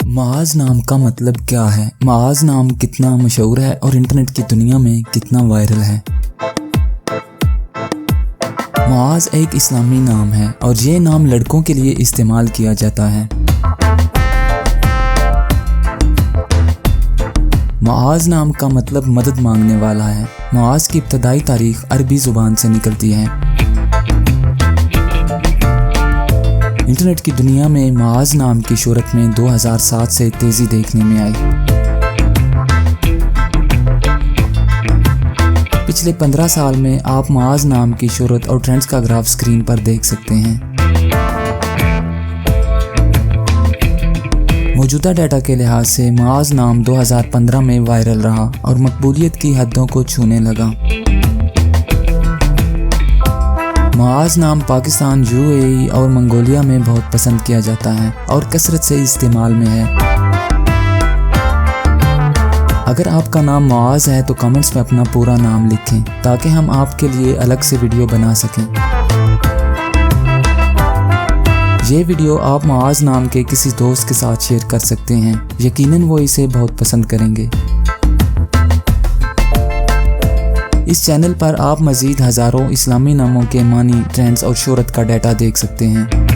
मुआज़ नाम का मतलब क्या है? मुआज़ नाम कितना मशहूर है और इंटरनेट की दुनिया में कितना वायरल है? मुआज़ एक इस्लामी नाम है और ये नाम लड़कों के लिए इस्तेमाल किया जाता है। मुआज़ नाम का मतलब मदद मांगने वाला है। मुआज़ की इब्तदाई तारीख अरबी ज़ुबान से निकलती है। इंटरनेट की दुनिया में मुआज़ नाम की शोहरत में 2007 से तेज़ी देखने में आई। पिछले 15 साल में आप मुआज़ नाम की शोहरत और ट्रेंड्स का ग्राफ स्क्रीन पर देख सकते हैं। मौजूदा डाटा के लिहाज से मुआज़ नाम 2015 में वायरल रहा और मकबूलियत की हदों को छूने लगा। मुआज़ नाम पाकिस्तान, यूएई और मंगोलिया में बहुत पसंद किया जाता है और कसरत से इस्तेमाल में है। अगर आपका नाम मुआज़ है तो कमेंट्स में अपना पूरा नाम लिखें ताकि हम आपके लिए अलग से वीडियो बना सकें। ये वीडियो आप मुआज़ नाम के किसी दोस्त के साथ शेयर कर सकते हैं, यकीनन वो इसे बहुत पसंद करेंगे। इस चैनल पर आप मज़ीद हज़ारों इस्लामी नामों के मानी, ट्रेंड्स और शोहरत का डाटा देख सकते हैं।